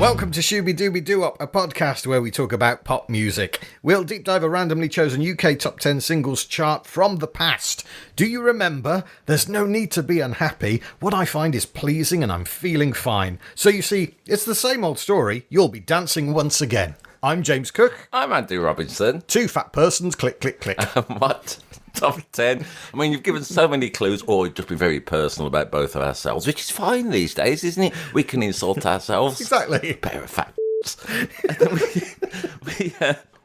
Welcome to Shooby Dooby Doo-Up, a podcast where we talk about pop music. We'll deep dive a randomly chosen UK top 10 singles chart from the past. Do you remember? There's no need to be unhappy. What I find is pleasing and I'm feeling fine. So you see, it's the same old story. You'll be dancing once again. I'm James Cook. I'm Andy Robinson. Two fat persons, click, click, click. What? Top 10? I mean, you've given so many clues, or you've just been very personal about both of ourselves, which is fine these days, isn't it? We can insult ourselves. Exactly. Pair of fat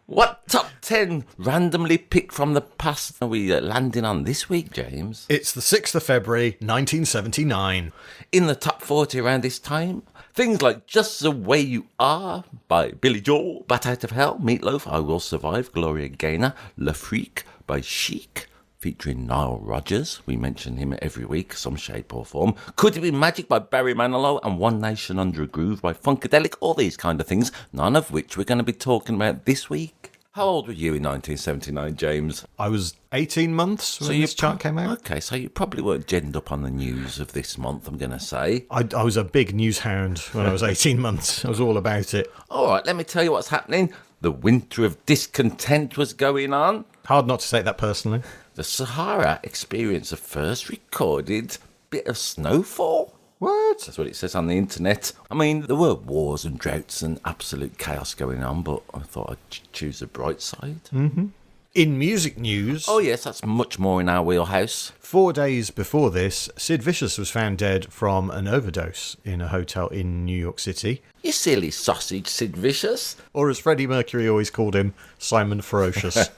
What top 10 randomly picked from the past are we landing on this week, James? It's the 6th of February, 1979. In the top 40 around this time, things like Just the Way You Are by Billy Joel, Bat Out of Hell, Meatloaf, I Will Survive, Gloria Gaynor, Le Freak by Chic, featuring Nile Rodgers. We mention him every week, some shape or form. Could It Be Magic by Barry Manilow and One Nation Under a Groove by Funkadelic, all these kind of things, none of which we're going to be talking about this week. How old were you in 1979, James? I was 18 months when this chart came out. Okay, so you probably weren't genned up on the news of this month, I'm going to say. I was a big news hound when I was 18 months. I was all about it. All right, let me tell you what's happening. The winter of discontent was going on. Hard not to take that personally. The Sahara experienced the first recorded bit of snowfall. What? That's what it says on the internet. I mean, there were wars and droughts and absolute chaos going on, but I thought I'd choose the bright side. Mm-hmm. In music news... Oh, yes, that's much more in our wheelhouse. 4 days before this, Sid Vicious was found dead from an overdose in a hotel in New York City. You silly sausage, Sid Vicious. Or as Freddie Mercury always called him, Simon Ferocious.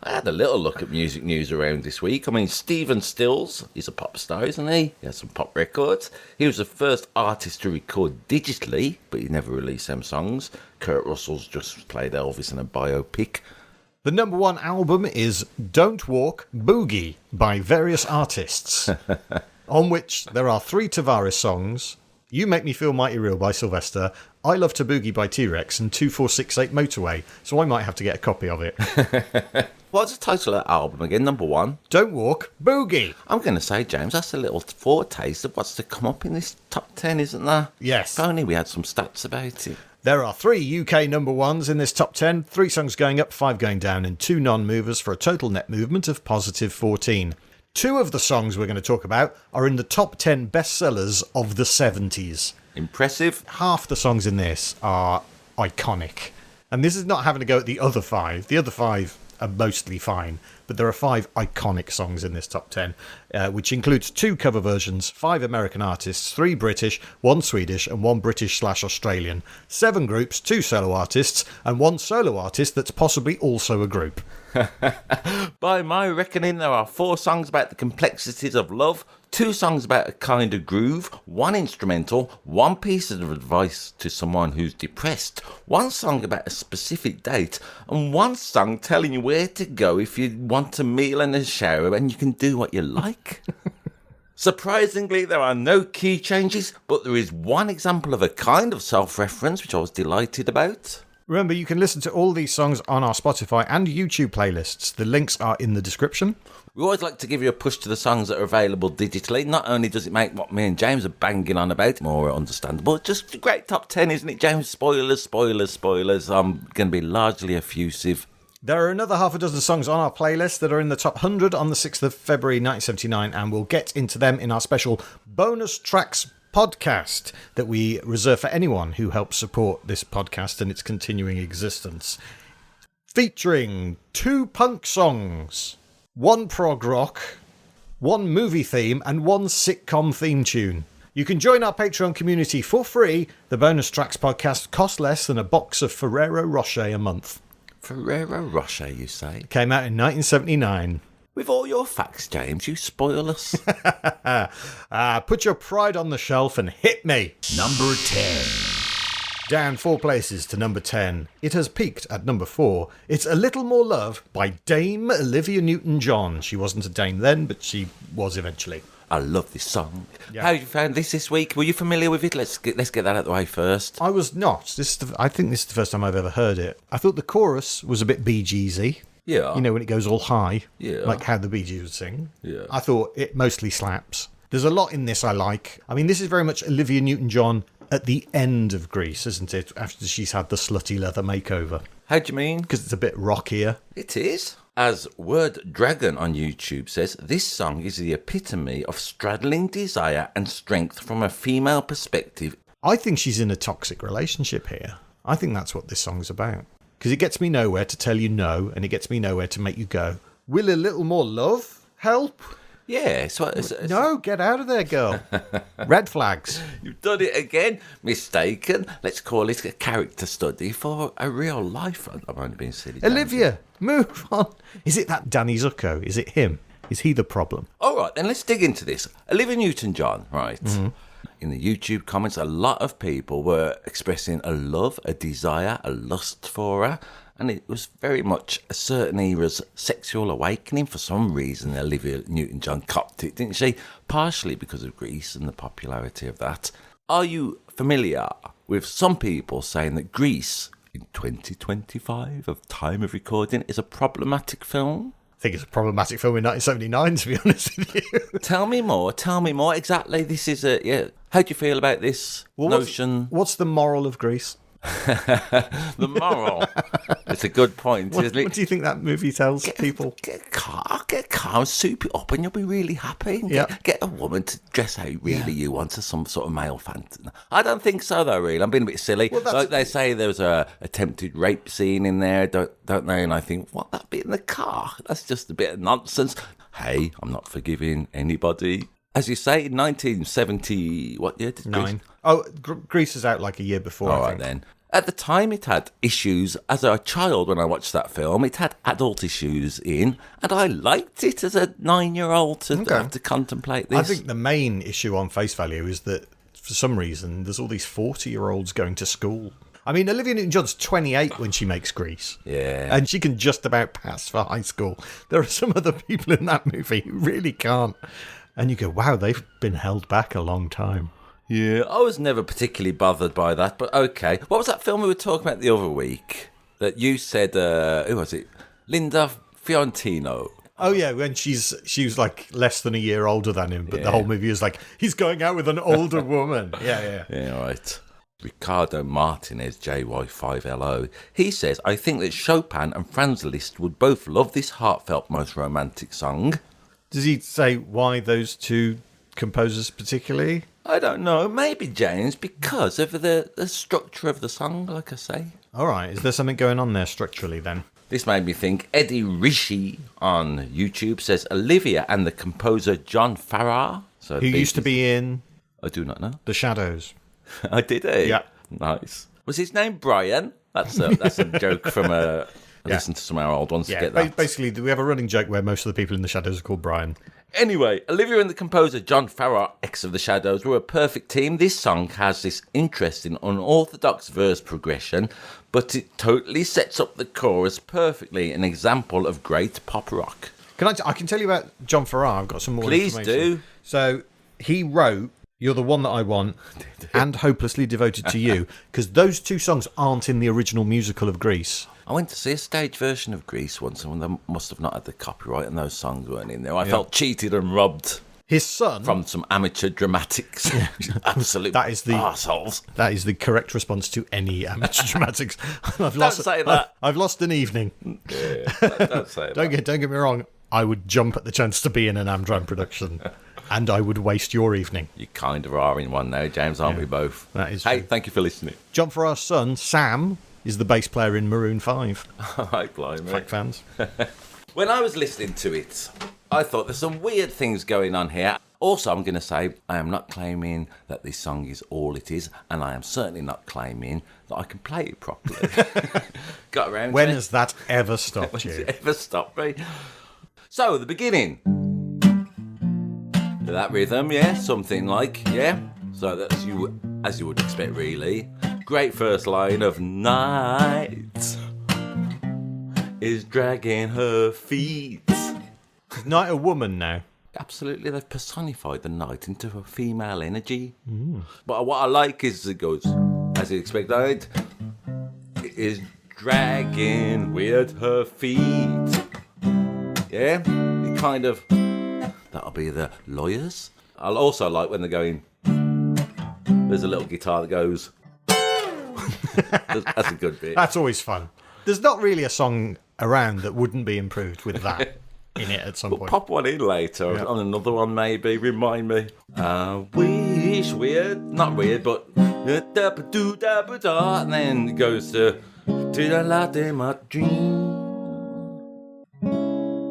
I had a little look at music news around this week. I mean, Stephen Stills, he's a pop star, isn't he? He has some pop records. He was the first artist to record digitally, but he never released them songs. Kurt Russell's just played Elvis in a biopic. The number one album is Don't Walk, Boogie by various artists, on which there are 3 Tavares songs, You Make Me Feel Mighty Real by Sylvester, I Love to Boogie by T-Rex, and 2468 Motorway, so I might have to get a copy of it. What's the title of that album again? Number 1? Don't Walk, Boogie. I'm going to say, James, that's a little foretaste of what's to come up in this top 10, isn't there? Yes. If only we had some stats about it. There are 3 UK number ones in this top 10, 3 songs going up, 5 going down, and 2 non-movers for a total net movement of positive 14. 2 of the songs we're going to talk about are in the top 10 bestsellers of the 70s. Impressive. Half the songs in this are iconic. And this is not having to go at the other 5. The other 5 are mostly fine. But there are 5 iconic songs in this top 10, which includes 2 cover versions, 5 American artists, 3 British, 1 Swedish, and 1 British/Australian. 7 groups, 2 solo artists, and 1 solo artist that's possibly also a group. By my reckoning, there are 4 songs about the complexities of love, 2 songs about a kind of groove, 1 instrumental, 1 piece of advice to someone who's depressed, 1 song about a specific date, and 1 song telling you where to go if you want a meal and a shower and you can do what you like. Surprisingly, there are no key changes, but there is 1 example of a kind of self-reference, which I was delighted about. Remember, you can listen to all these songs on our Spotify and YouTube playlists. The links are in the description. We always like to give you a push to the songs that are available digitally. Not only does it make what me and James are banging on about more understandable, it's just a great top 10, isn't it, James? Spoilers, spoilers, spoilers. I'm going to be largely effusive. There are another half a dozen songs on our playlist that are in the top 100 on the 6th of February 1979, and we'll get into them in our special bonus tracks podcast that we reserve for anyone who helps support this podcast and its continuing existence. Featuring 2 punk songs, 1 prog rock, 1 movie theme, and 1 sitcom theme tune. You can join our Patreon community for free. The bonus tracks podcast costs less than a box of Ferrero Rocher a month. Ferrero Rocher, you say? Came out in 1979. With all your facts, James, you spoil us. Put your pride on the shelf and hit me. Number 10. Down 4 places to number 10. It has peaked at number 4. It's A Little More Love by Dame Olivia Newton-John. She wasn't a dame then, but she was eventually. I love this song. Yeah. How have you found this week? Were you familiar with it? Let's get that out of the way first. I was not. I think this is the first time I've ever heard it. I thought the chorus was a bit Bee Geesy. Yeah. You know, when it goes all high. Yeah. Like how the Bee Gees would sing. Yeah. I thought it mostly slaps. There's a lot in this I like. I mean, this is very much Olivia Newton-John at the end of Grease, isn't it? After she's had the slutty leather makeover. How do you mean? Because it's a bit rockier. It is. As Word Dragon on YouTube says, this song is the epitome of straddling desire and strength from a female perspective. I think she's in a toxic relationship here. I think that's what this song's about. Because it gets me nowhere to tell you no, and it gets me nowhere to make you go, will a little more love help? Yeah, No, get out of there, girl. Red flags. You've done it again. Mistaken. Let's call it a character study for a real life. I'm only being silly. Olivia, move on. Is it that Danny Zuko? Is it him? Is he the problem? All right, then let's dig into this. Olivia Newton-John, right? Mm-hmm. In the YouTube comments, a lot of people were expressing a love, a desire, a lust for her. And it was very much a certain era's sexual awakening. For some reason, Olivia Newton-John copped it, didn't she? Partially because of Grease and the popularity of that. Are you familiar with some people saying that Grease, in 2025 of time of recording, is a problematic film? I think it's a problematic film in 1979, to be honest with you. Tell me more. Exactly, this is how do you feel about this notion? What's the moral of Grease? The moral. It's a good point, isn't it? What do you think that movie tells people? Get a car, soup it up, and you'll be really happy. Get a woman to dress how really you want as some sort of male fantasy. I don't think so, though. Really, I'm being a bit silly. Like they say, there was a attempted rape scene in there, don't they? And I think, what, that bit in the car? That's just a bit of nonsense. Hey, I'm not forgiving anybody. As you say, 1970, what year did Grease? 9. Oh, Grease is out like a year before, All right, then. At the time, it had issues. As a child, when I watched that film, it had adult issues in, and I liked it as a 9-year-old to have to contemplate this. I think the main issue on face value is that, for some reason, there's all these 40-year-olds going to school. I mean, Olivia Newton-John's 28 when she makes Grease. Yeah. And she can just about pass for high school. There are some other people in that movie who really can't. And you go, wow, they've been held back a long time. Yeah, I was never particularly bothered by that, but okay. What was that film we were talking about the other week? That you said, who was it? Linda Fiorentino. Oh, yeah, when she was like less than a year older than him, but the whole movie is like, he's going out with an older woman. Yeah. Yeah, right. Ricardo Martinez, JY5LO, he says, I think that Chopin and Franz Liszt would both love this heartfelt, most romantic song. Does he say why those two composers particularly? I don't know. Maybe, James, because of the structure of the song, like I say. All right. Is there something going on there structurally then? This made me think. Eddie Rishi on YouTube says Olivia and the composer John Farrar. Who used to be in... I do not know. The Shadows. I did, eh? Yeah. Nice. Was his name Brian? That's a joke from a... Listen to some of our old ones to get that. Basically, we have a running joke where most of the people in The Shadows are called Brian. Anyway, Olivia and the composer John Farrar, ex of The Shadows, were a perfect team. This song has this interesting, unorthodox verse progression, but it totally sets up the chorus perfectly, an example of great pop rock. I can tell you about John Farrar. I've got some more information. Please do. So, he wrote You're the One That I Want and Hopelessly Devoted to You, because those two songs aren't in the original musical of Grease. I went to see a stage version of Grease once, and they must have not had the copyright, and those songs weren't in there. I felt cheated and robbed. His son... From some amateur dramatics. Absolute arseholes. That is the correct response to any amateur dramatics. Don't say that. I've lost an evening. Yeah, don't say that. Don't get me wrong. I would jump at the chance to be in an Amdram production. And I would waste your evening. You kind of are in one now, James, aren't we both? That is true. Hey, thank you for listening. John Farrar's son, Sam, is the bass player in Maroon 5. Hi, blimey. Fact fans. When I was listening to it, I thought there's some weird things going on here. Also, I'm going to say I am not claiming that this song is all it is, and I am certainly not claiming that I can play it properly. Got around When to it. has that ever stopped you? Has it ever stopped me? So, the beginning. That rhythm, yeah, something like, yeah. So that's as you would expect, really. Great first line of night is dragging her feet. Is Night a woman now? Absolutely, they've personified the night into a female energy. But what I like is it goes, as you expect, night is dragging with her feet. Yeah, it kind of... That'll be the lawyers. I'll also like when they're going... there's a little guitar that goes. That's a good bit. That's always fun. There's not really a song around that wouldn't be improved with that in it at some point. Pop one in later on another one, maybe. Remind me. I wish not weird, but and then it goes to the light in my dream.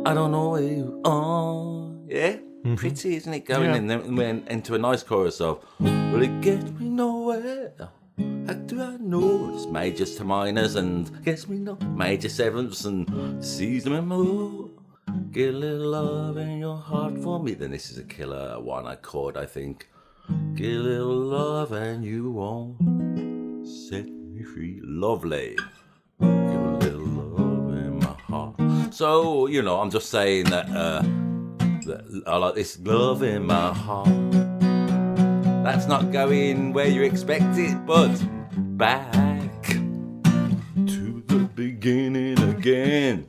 I don't know where you are. Yeah, pretty, isn't it? Going in then went into a nice chorus of will it get me nowhere? How do I know? It's majors to minors and gets me no major sevenths and sees them in more. Get a little love in your heart for me. Then this is a killer one chord, I think. Get a little love and you won't set me free. Lovely. Give a little love in my heart. So, I'm just saying that I like this love in my heart. That's not going where you expect it, but back to the beginning again.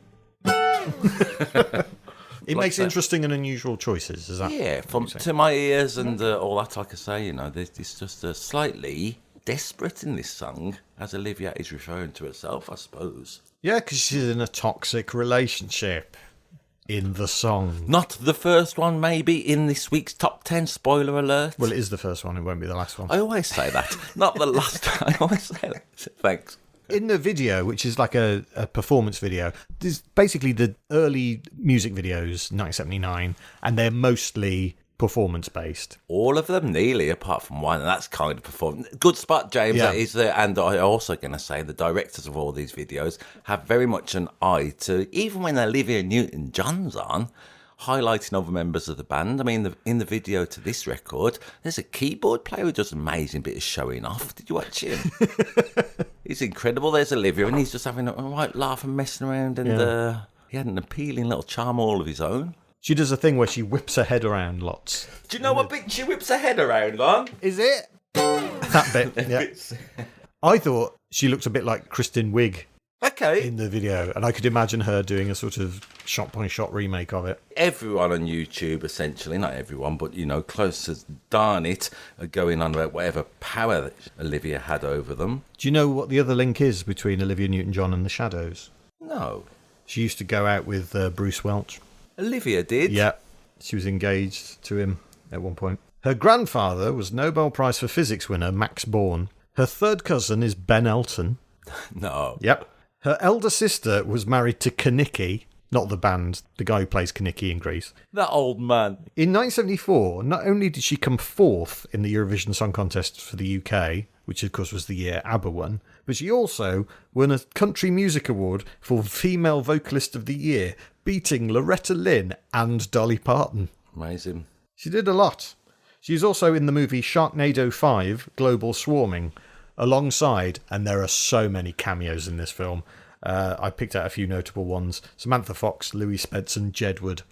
It makes interesting and unusual choices, is that? Yeah, to my ears and all that, like I say, there's just a slightly desperate in this song, as Olivia is referring to herself, I suppose. Yeah, because she's in a toxic relationship in the song. Not the first one, maybe, in this week's top 10, spoiler alert. Well, it is the first one, it won't be the last one. I always say that. Not the last one, I always say that. Thanks. In the video, which is like a performance video, there's basically the early music videos, 1979, and they're mostly performance-based. All of them, nearly, apart from one, and that's kind of performance. Good spot, James, that is there. And I'm also going to say the directors of all these videos have very much an eye to, even when Olivia Newton-John's on, highlighting other members of the band. I mean, in the video to this record, there's a keyboard player who does an amazing bit of showing off. Did you watch him? He's incredible. There's Olivia, and he's just having a right laugh and messing around, and he had an appealing little charm all of his own. She does a thing where she whips her head around lots. Do you know what bit she whips her head around on? Is it? That bit, yeah. I thought she looked a bit like Kristen Wiig in the video, and I could imagine her doing a sort of shot-by-shot remake of it. Everyone on YouTube, essentially, not everyone, but, close as darn it, are going on about whatever power that Olivia had over them. Do you know what the other link is between Olivia Newton-John and the Shadows? No. She used to go out with Bruce Welch. Olivia did? Yeah, she was engaged to him at one point. Her grandfather was Nobel Prize for Physics winner Max Born. Her third cousin is Ben Elton. No. Yep. Her elder sister was married to Kenickie, not the band, the guy who plays Kenickie in Grease. That old man. In 1974, not only did she come fourth in the Eurovision Song Contest for the UK, which of course was the year ABBA won, but she also won a Country Music Award for Female Vocalist of the Year, beating Loretta Lynn and Dolly Parton. Amazing. She did a lot. She's also in the movie Sharknado 5, Global Swarming, alongside, and there are so many cameos in this film. I picked out a few notable ones. Samantha Fox, Louis Spencer, Jedward.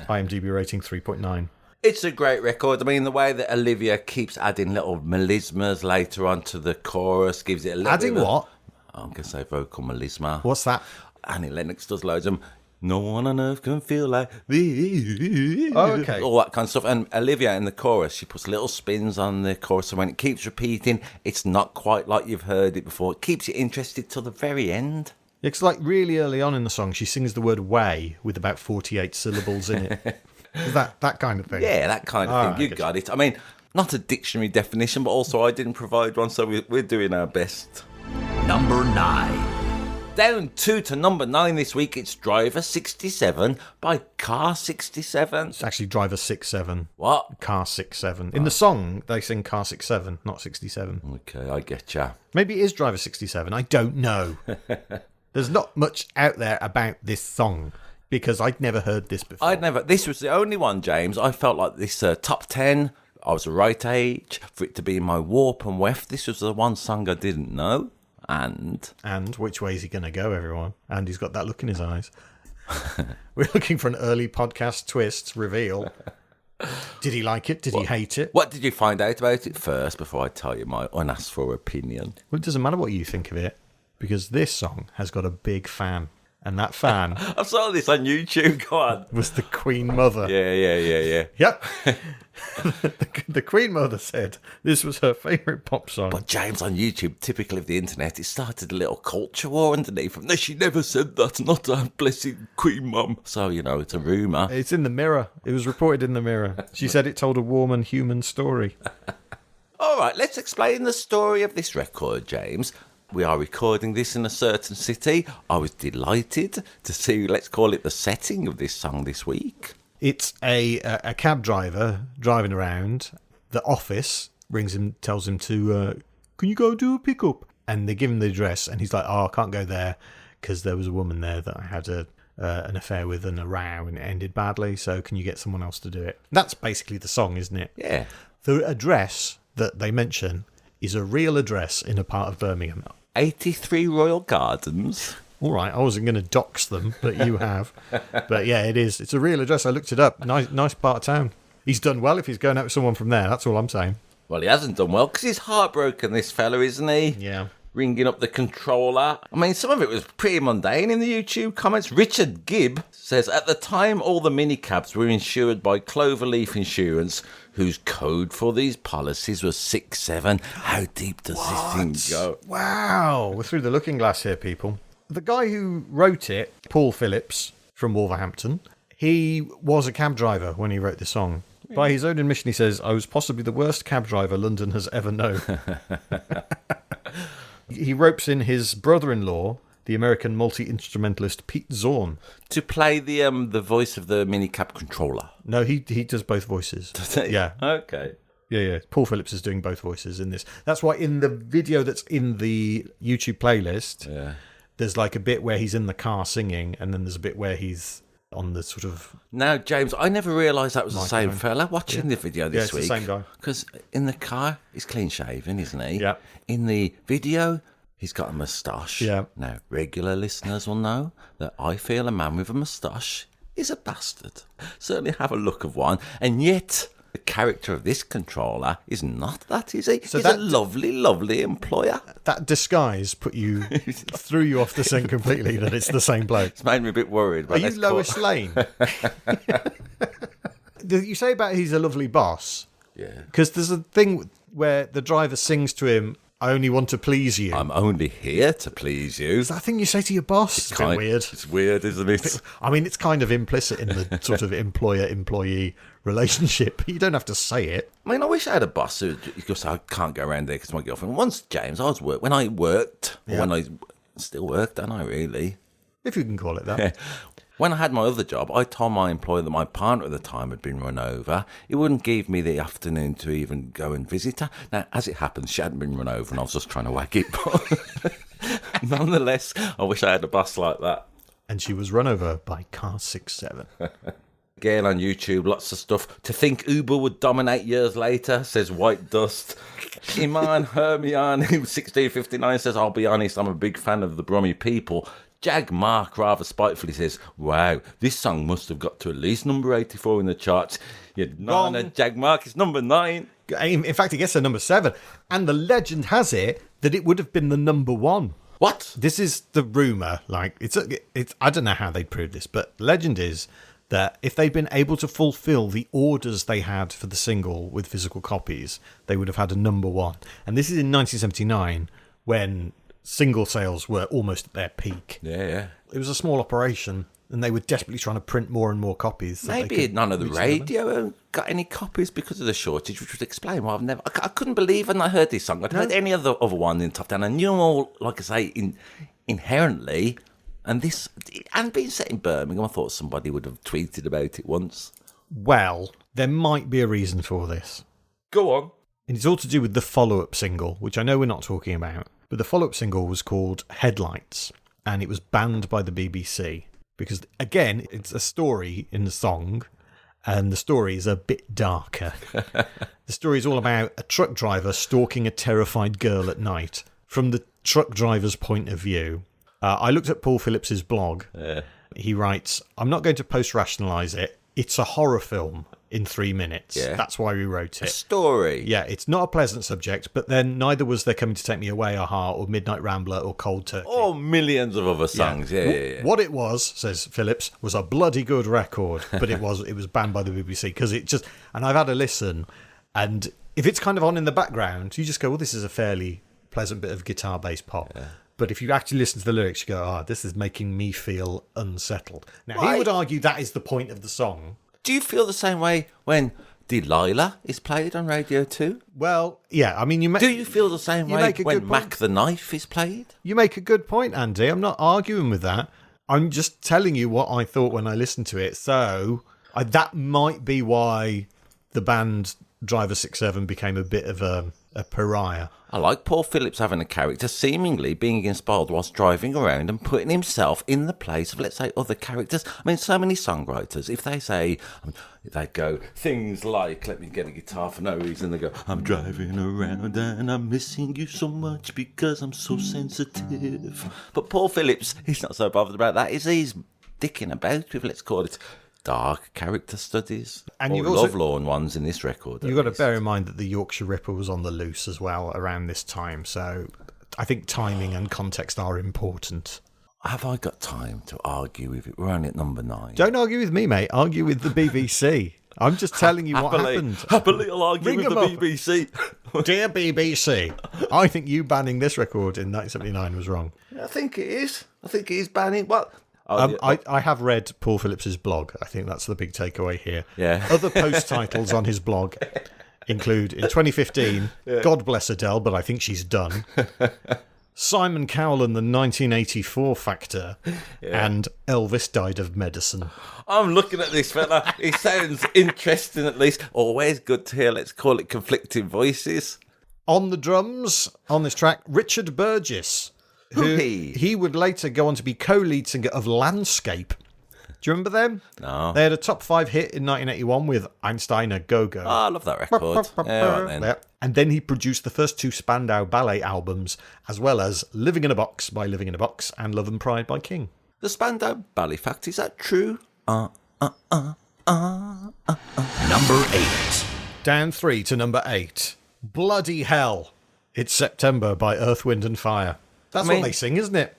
IMDb rating 3.9. It's a great record. I mean, the way that Olivia keeps adding little melismas later on to the chorus gives it a little Adding bit of what? I'm going to say vocal melisma. What's that? Annie Lennox does loads of them. No one on earth can feel like this. Oh, okay. All that kind of stuff. And Olivia in the chorus, she puts little spins on the chorus. And when it keeps repeating, it's not quite like you've heard it before. It keeps you interested till the very end. It's like really early on in the song, she sings the word way with about 48 syllables in it. Is that kind of thing? Yeah, that kind of thing. You got it. I mean, not a dictionary definition, but also I didn't provide one, so we're doing our best. Number 9. Down 2 to number 9 this week, it's Driver 67 by Car 67. It's actually Driver 67. What? Car 67. In the song, they sing Car 67, not 67. Okay, I get ya. Maybe it is Driver 67. I don't know. There's not much out there about this song because I'd never heard this before. This was the only one, James. I felt like this top 10, I was the right age for it to be in my warp and weft. This was the one song I didn't know. And which way is he going to go, everyone? And he's got that look in his eyes. We're looking for an early podcast twist reveal. Did he like it? Did he hate it? What did you find out about it first before I tell you my unasked for opinion? Well, it doesn't matter what you think of it because this song has got a big fan. And that fan I saw this on YouTube. Go on. was the Queen Mother. Yeah. Yep. The Queen Mother said this was her favourite pop song. But James, on YouTube, typical of the internet, it started a little culture war underneath. No, she never said that. Not our blessed Queen Mum. So, it's a rumour. It's in the Mirror. It was reported in the Mirror. She said it told a warm and human story. All right, let's explain the story of this record, James. We are recording this in a certain city. I was delighted to see, let's call it the setting of this song this week. It's a cab driver driving around. The office rings him, tells him to, can you go do a pickup? And they give him the address, and he's like, I can't go there because there was a woman there that I had an affair with and a row, and it ended badly, so can you get someone else to do it? That's basically the song, isn't it? Yeah. The address that they mention is a real address in a part of Birmingham. 83 Royal Gardens. All right, I wasn't going to dox them, but you have. But yeah, it is. It's a real address. I looked it up. Nice part of town. He's done well if he's going out with someone from there. That's all I'm saying. Well, he hasn't done well because he's heartbroken, this fella, isn't he? Yeah. Ringing up the controller. I mean, some of it was pretty mundane in the YouTube comments. Richard Gibb says, at the time, all the minicabs were insured by Cloverleaf Insurance, whose code for these policies was 67. How deep does this thing go? Wow. We're through the looking glass here, people. The guy who wrote it, Paul Phillips from Wolverhampton, he was a cab driver when he wrote the song. Yeah. By his own admission, he says, I was possibly the worst cab driver London has ever known. He ropes in his brother-in-law, the American multi-instrumentalist Pete Zorn, to play the voice of the minicab controller. No, he does both voices. Does he? Yeah. Okay. Yeah. Paul Phillips is doing both voices in this. That's why in the video that's in the YouTube playlist, there's like a bit where he's in the car singing, and then there's a bit where he's on the sort of... Now, James, I never realised that was the same fella watching the video this week. Yeah, it's the same guy. Because in the car, he's clean-shaven, isn't he? Yeah. In the video, he's got a moustache. Yeah. Now, regular listeners will know that I feel a man with a moustache is a bastard. Certainly have a look of one. And yet, the character of this controller is not that, is he? So he's a lovely, lovely employer. That disguise threw you off the scent completely that it's the same bloke. It's made me a bit worried. Are you Lois Lane? You say about he's a lovely boss. Yeah. Because there's a thing where the driver sings to him, I only want to please you. I'm only here to please you. Is that a thing you say to your boss? It's a bit weird. It's weird, isn't it? I mean, it's kind of implicit in the sort of employer-employee relationship. You don't have to say it. I mean, I wish I had a boss who goes, I can't go around there because my girlfriend. Once, James, when I worked, when I still work, don't I, really? If you can call it that. When I had my other job, I told my employer that my partner at the time had been run over. He wouldn't give me the afternoon to even go and visit her. Now, as it happens, she hadn't been run over and I was just trying to whack it. But nonetheless, I wish I had a boss like that. And she was run over by car 67. Again on YouTube, lots of stuff. To think Uber would dominate years later, says White Dust. Iman Hermione, 1659, says, I'll be honest, I'm a big fan of the Brummy people. Jag Mark rather spitefully says, wow, this song must have got to at least number 84 in the charts. No, Jag Mark, it's number 9. In fact, it gets to number 7. And the legend has it that it would have been the number 1. What? This is the rumour. Like, it's I don't know how they proved this, but legend is that if they'd been able to fulfill the orders they had for the single with physical copies, they would have had a number 1. And this is in 1979 when single sales were almost at their peak. Yeah. It was a small operation, and they were desperately trying to print more and more copies. Maybe none of the radio got any copies because of the shortage, which would explain why I couldn't believe when I heard this song. I'd heard any other one in Top 10. I knew them all, like I say, inherently. And this, and being set in Birmingham, I thought somebody would have tweeted about it once. Well, there might be a reason for this. Go on. And it's all to do with the follow-up single, which I know we're not talking about. But the follow-up single was called Headlights, and it was banned by the BBC. Because, again, it's a story in the song, and the story is a bit darker. The story is all about a truck driver stalking a terrified girl at night from the truck driver's point of view. I looked at Paul Phillips's blog. He writes, I'm not going to post-rationalise it. It's a horror film. in 3 minutes. Yeah. That's why we wrote A it. story. Yeah, it's not a pleasant subject, but then neither was They're Coming to Take Me Away, Aha, or Midnight Rambler, or Cold Turkey. Oh, millions of other songs. Yeah. What it was, says Phillips, was a bloody good record, but it was banned by the BBC because it just. And I've had a listen, and if it's kind of on in the background, you just go, well, this is a fairly pleasant bit of guitar-based pop. Yeah. But if you actually listen to the lyrics, you go, this is making me feel unsettled. Now, he would argue that is the point of the song. Do you feel the same way when Delilah is played on Radio 2? Well, yeah, I mean, do you feel the same way when Mac the Knife is played? You make a good point, Andy. I'm not arguing with that. I'm just telling you what I thought when I listened to it. So that might be why the band Driver 67 became a bit of a pariah. I like Paul Phillips having a character seemingly being inspired whilst driving around and putting himself in the place of, let's say, other characters. I mean, so many songwriters, if they say, they go things like, let me get a guitar for no reason, they go, I'm driving around and I'm missing you so much because I'm so sensitive. But Paul Phillips, he's not so bothered about that, is he? He's dicking about with, let's call it, dark character studies, and you've also lovelorn ones in this record. You've got to bear in mind that the Yorkshire Ripper was on the loose as well around this time, so I think timing and context are important. Have I got time to argue with it? We're only at number 9. Don't argue with me, mate. Argue with the BBC. I'm just telling you what happened. Happily, I'll argue with the BBC. Dear BBC, I think you banning this record in 1979 was wrong. I think it is. I think it is banning. Well, I have read Paul Phillips's blog. I think that's the big takeaway here. Yeah. Other post titles on his blog include, in 2015, God Bless Adele, but I think she's done. Simon Cowell and the 1984 Factor, and Elvis Died of Medicine. I'm looking at this fella. He sounds interesting, at least. Always good to hear, let's call it, conflicting voices. On the drums, on this track, Richard Burgess. He would later go on to be co-lead singer of Landscape. Do you remember them? No. They had a top 5 hit in 1981 with Einstein a Go-Go. Oh, I love that record. Then. And then he produced the first 2 Spandau Ballet albums, as well as Living in a Box by Living in a Box and Love and Pride by King. The Spandau Ballet fact, is that true? Number 8. Down 3 to number 8. Bloody Hell. It's September by Earth, Wind and Fire. That's what they sing, isn't it?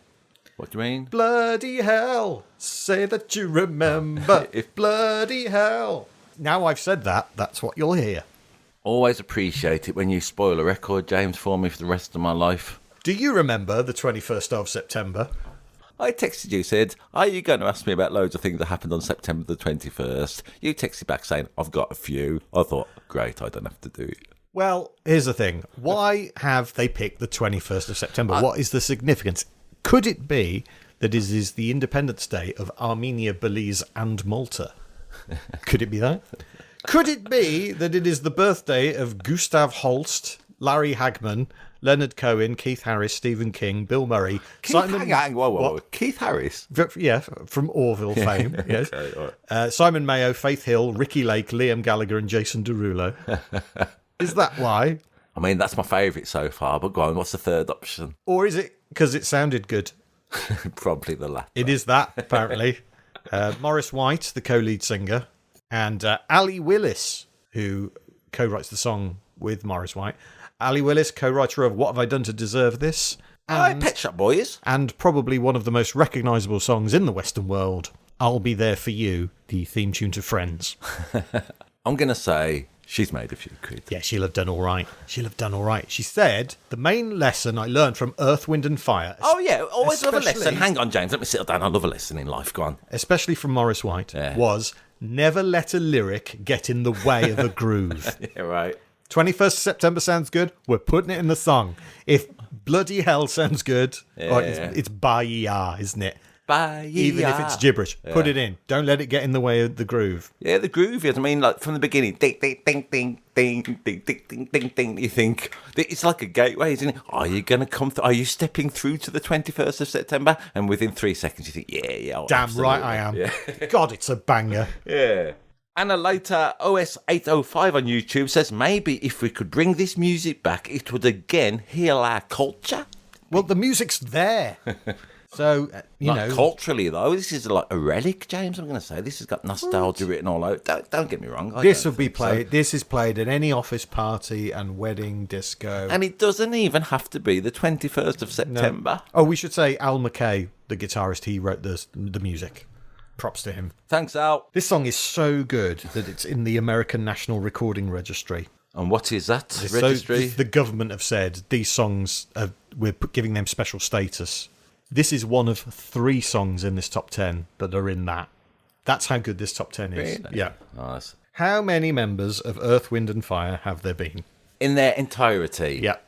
What do you mean? Bloody hell, say that you remember. Bloody hell. Now I've said that, that's what you'll hear. Always appreciate it when you spoil a record, James, for me for the rest of my life. Do you remember the 21st of September? I texted you, said, are you going to ask me about loads of things that happened on September the 21st? You texted back saying, I've got a few. I thought, great, I don't have to do it. Well, here's the thing. Why have they picked the 21st of September? What is the significance? Could it be that it is the Independence Day of Armenia, Belize and Malta? Could it be that? Could it be that it is the birthday of Gustav Holst, Larry Hagman, Leonard Cohen, Keith Harris, Stephen King, Bill Murray, Whoa. Keith Harris? Yeah, from Orville fame. Yes. Okay, all right. Simon Mayo, Faith Hill, Ricky Lake, Liam Gallagher and Jason Derulo. Is that why? I mean, that's my favourite so far, but go on, what's the third option? Or is it because it sounded good? Probably the latter. It is that, apparently. Maurice White, the co-lead singer, and Ali Willis, who co-writes the song with Maurice White. Ali Willis, co-writer of What Have I Done to Deserve This? And Pet Shop Boys. And probably one of the most recognisable songs in the Western world, I'll Be There For You, the theme tune to Friends. I'm going to say she's made a few quid. Yeah, she'll have done all right. She'll have done all right. She said, the main lesson I learned from Earth, Wind and Fire... Oh, yeah, always love a lesson. Hang on, James, let me settle down. I love a lesson in life. Go on. Especially from Maurice White, was never let a lyric get in the way of a groove. Yeah, right. 21st September sounds good. We're putting it in the song. If bloody hell sounds good, it's ba-ya, isn't it? Even if it's gibberish, put it in. Don't let it get in the way of the groove. Yeah, the groove is. I mean, like from the beginning, ding, ding, ding, ding, ding, ding, ding, ding, ding, ding. You think it's like a gateway, isn't it? Are you going to come? Are you stepping through to the 21st of September? And within 3 seconds, you think, yeah. Damn absolutely. right, I am. Yeah. God, it's a banger. Yeah. Anna later, OS805 on YouTube says maybe if we could bring this music back, it would again heal our culture. Well, the music's there. So, Culturally, though, this is like a relic, James. I'm going to say this has got nostalgia written all over. Don't get me wrong. This will be played. So. This is played at any office party and wedding disco, and it doesn't even have to be the 21st of September. No. Oh, we should say Al McKay, the guitarist. He wrote the music. Props to him. Thanks, Al. This song is so good that it's in the American National Recording Registry. And what is that registry? So the government have said these songs we're giving them special status. This is one of 3 songs in this top 10 that are in that. That's how good this top 10 is. Really? Yeah. Nice. How many members of Earth, Wind and Fire have there been? In their entirety? Yeah.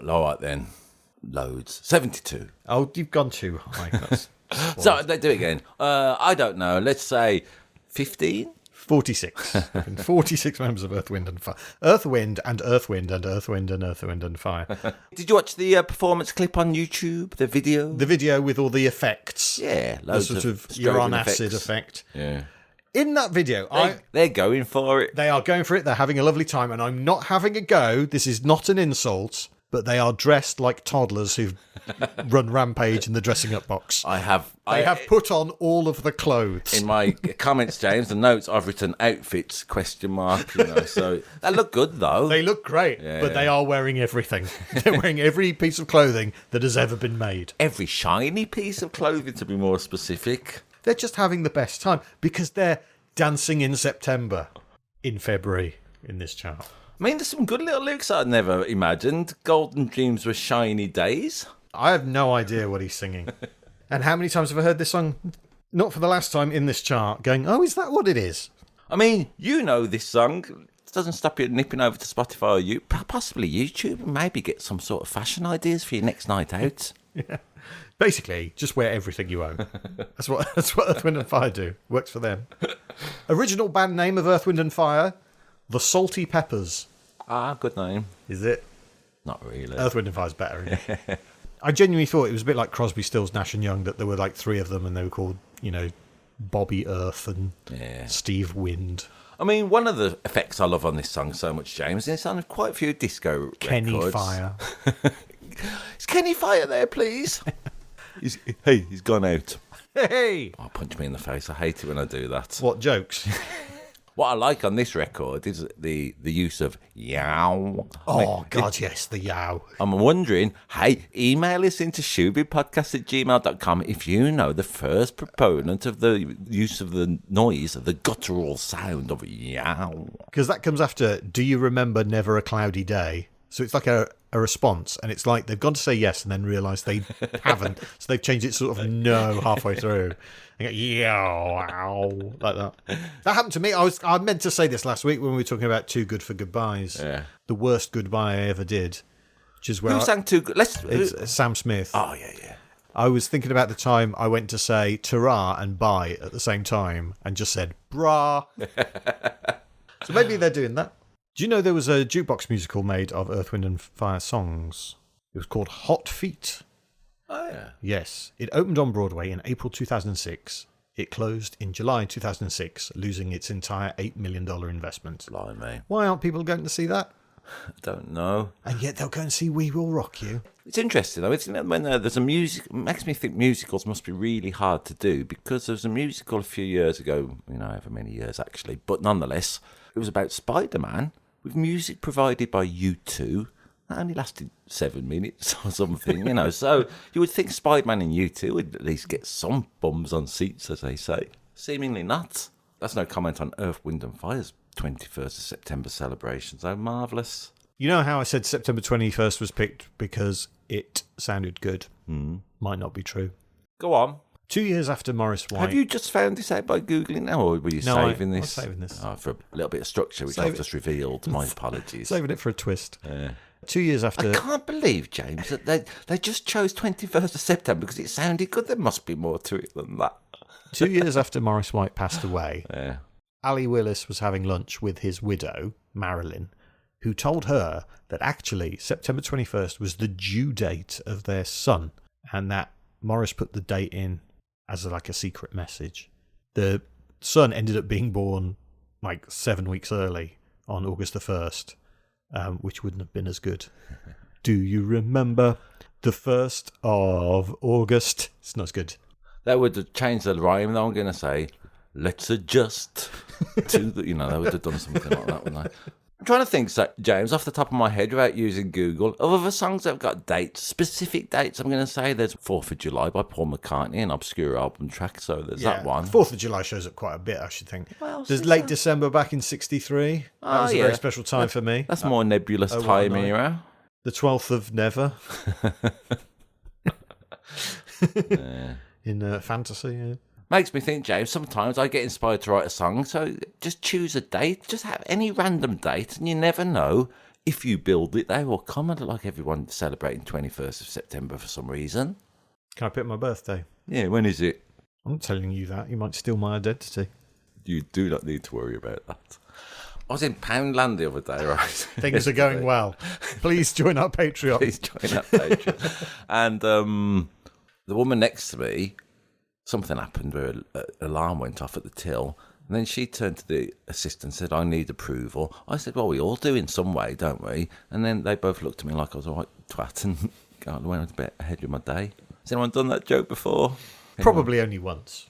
All right, then. Loads. 72. Oh, you've gone too high. So, let's do it again. I don't know. Let's say 15? 46. 46 members of Earth, Wind and Fire. Earth, Wind and Earth, Wind and Earth, Wind and Earth, Wind and Fire. Did you watch the performance clip on YouTube? The video? The video with all the effects. Yeah. Loads the sort of you're on acid effect. Yeah. In that video, they're going for it. They are going for it. They're having a lovely time. And I'm not having a go. This is not an insult. But they are dressed like toddlers who've run rampage in the dressing up box. They have put on all of the clothes. In my comments, James, the notes I've written outfits ? So they look good though. They look great, but they are wearing everything. They're wearing every piece of clothing that has ever been made. Every shiny piece of clothing, to be more specific. They're just having the best time because they're dancing in September, in February, in this chart. I mean, there's some good little lyrics I'd never imagined. Golden dreams were shiny days. I have no idea what he's singing. And how many times have I heard this song? Not for the last time in this chart, going, oh, is that what it is? I mean, you know this song. It doesn't stop you nipping over to Spotify or possibly YouTube and maybe get some sort of fashion ideas for your next night out. Yeah. Basically, just wear everything you own. That's what Earth, Wind and Fire do. Works for them. Original band name of Earth, Wind and Fire, The Salty Peppers. Ah, good name. Is it? Not really. Earth, Wind and Fire is better, isn't it? I genuinely thought it was a bit like Crosby, Stills, Nash and Young, that there were like 3 of them and they were called, Bobby Earth and Steve Wind. I mean, one of the effects I love on this song so much, James, is it's on quite a few disco Kenny records. Fire. Is Kenny Fire there, please? He's gone out. Hey! Oh, punch me in the face. I hate it when I do that. What jokes? What I like on this record is the use of yeooww. Oh, God, yes, the yeooww. I'm wondering, email us into shoobypodcast@gmail.com if you know the first proponent of the use of the noise, the guttural sound of yeow. Because that comes after, do you remember Never a Cloudy Day? So it's like a response, and it's like they've gone to say yes and then realised they haven't. So they've changed it sort of no halfway through. They go, yeow, like that. That happened to me. I meant to say this last week when we were talking about Too Good for Goodbyes. Yeah. The worst goodbye I ever did. Which is where Who sang Too Good? It's Sam Smith. Oh, yeah. I was thinking about the time I went to say ta-ra and bye at the same time and just said brah. So maybe they're doing that. Do you know there was a jukebox musical made of Earth, Wind and Fire songs? It was called Hot Feet. Oh, yeah. Yes. It opened on Broadway in April 2006. It closed in July 2006, losing its entire $8 million investment. Blimey. Why aren't people going to see that? I don't know. And yet they'll go and see We Will Rock You. It's interesting, though, isn't it? When there's a music, it makes me think musicals must be really hard to do, because there was a musical a few years ago, however many years actually, but nonetheless, it was about Spider-Man with music provided by U2. That only lasted 7 minutes or something, So you would think Spider-Man and U2 would at least get some bums on seats, as they say. Seemingly not. That's no comment on Earth, Wind and Fire's 21st of September celebrations. Oh, marvellous. You know how I said September 21st was picked because it sounded good? Might not be true. Go on. 2 years after Morris White... Have you just found this out by Googling now, or were you saving this? I'm saving this. Oh, for a little bit of structure, which I've just revealed. My apologies. Saving it for a twist. Yeah. 2 years after... I can't believe, James, that they just chose 21st of September because it sounded good. There must be more to it than that. 2 years after Morris White passed away, Yeah. Ali Willis was having lunch with his widow, Marilyn, who told her that actually September 21st was the due date of their son, and that Morris put the date in as like a secret message. The son ended up being born like 7 weeks early on August the 1st, which wouldn't have been as good. Do you remember The 1st of August. It's not as good. That would have changed the rhyme, though. I'm going to say, let's adjust to the... You know, they would have done something like that, wouldn't they? I'm trying to think, so, James, off the top of my head, without using Google, of other songs that have got dates, specific dates, I'm going to say there's 4th of July by Paul McCartney, an obscure album track, so there's that one. 4th of July shows up quite a bit, I should think. Well, There's Late December back in 63. That was a very special time for me. That's more nebulous time era. The 12th of Never. In fantasy, yeah. Makes me think, James, sometimes I get inspired to write a song, so just choose a date, just have any random date, and you never know if you build it, they will come. I don't like everyone celebrating 21st of September for some reason. Can I pick my birthday? Yeah, when is it? I'm not telling you that. You might steal my identity. You do not need to worry about that. I was in Poundland the other day, right? Things are going well. Please join our Patreon. Please join our Patreon. And the woman next to me, something happened where an alarm went off at the till, and then she turned to the assistant and said, I need approval. I said, well, we all do in some way, don't we? And then they both looked at me like I was a right twat and I went a bit ahead with my day. Has anyone done that joke before? Probably only once.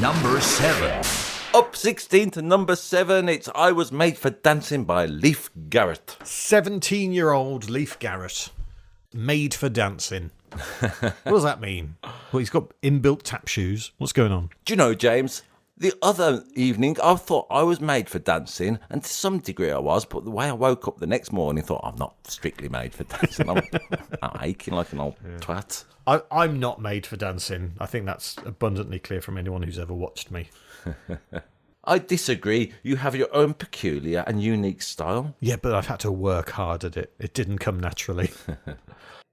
Number 7. Up 16 to number 7, it's I Was Made for Dancing by Leif Garrett. 17-year-old Leif Garrett. Made for dancing. What does that mean? Well, he's got inbuilt tap shoes. What's going on? Do you know, James, the other evening I thought I was made for dancing, and to some degree I was, but the way I woke up the next morning, I thought I'm not strictly made for dancing. I'm aching like an old twat. I'm not made for dancing. I think that's abundantly clear from anyone who's ever watched me. I disagree. You have your own peculiar and unique style. Yeah, but I've had to work hard at it. It didn't come naturally.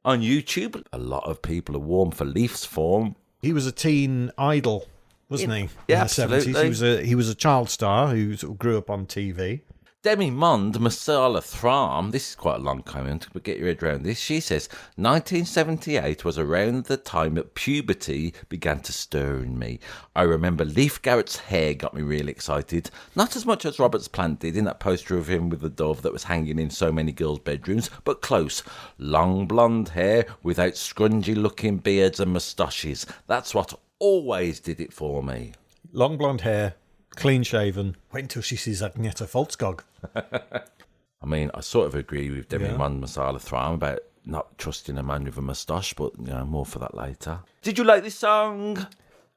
On YouTube, a lot of people are warm for Leif's form. He was a teen idol, wasn't he? Yeah, in the absolutely. 70s. He was a child star who sort of grew up on TV. Demi Mond Masala Thram, this is quite a long comment, but get your head around this. She says, 1978 was around the time that puberty began to stir in me. I remember Leif Garrett's hair got me really excited. Not as much as Robert's plant did in that poster of him with the dove that was hanging in so many girls' bedrooms, but close. Long blonde hair without scrungy looking beards and moustaches. That's what always did it for me. Long blonde hair, clean shaven. Wait until she sees Agneta Foltskog. I mean, I sort of agree with Demi Mond Masala Thram about not trusting a man with a moustache, but you know, more for that later. Did you like this song?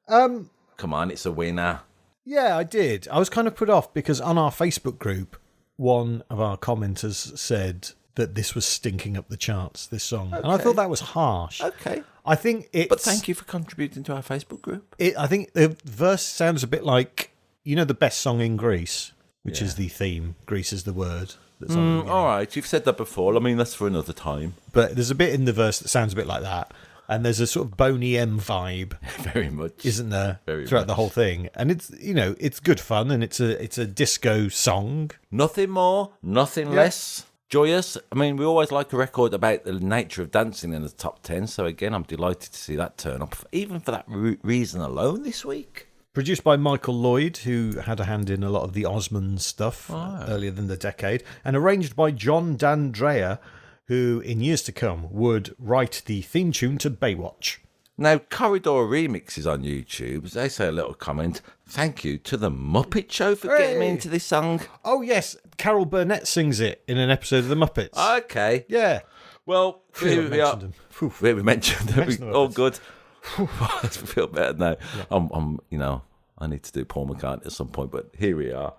Come on, it's a winner. Yeah, I did. I was kind of put off because on our Facebook group, one of our commenters said that this was stinking up the charts, this song. Okay. And I thought that was harsh. Okay. I think it's... But thank you for contributing to our Facebook group. I think the verse sounds a bit like, you know, the best song in Greece, which is the theme. Greece is the word. That's all right, you've said that before. I mean, that's for another time. But there's a bit in the verse that sounds a bit like that. And there's a sort of Boney M vibe. Very much. Isn't there? Very throughout much. the whole thing. And it's, you know, it's good fun and it's a disco song. Nothing more, nothing less. Joyous. I mean, we always like a record about the nature of dancing in the top 10. So again, I'm delighted to see that turn up, even for that reason alone this week. Produced by Michael Lloyd, who had a hand in a lot of the Osmond stuff earlier in the decade, and arranged by John D'Andrea, who in years to come would write the theme tune to Baywatch. Now, Corridor Remixes on YouTube, they say a little comment. Thank you to the Muppet Show for getting me into this song. Oh, yes. Carol Burnett sings it in an episode of The Muppets. Okay. Yeah. Well, here we are. We mentioned them. All good. I feel better now. Yeah. I need to do Paul McCartney at some point, but here we are.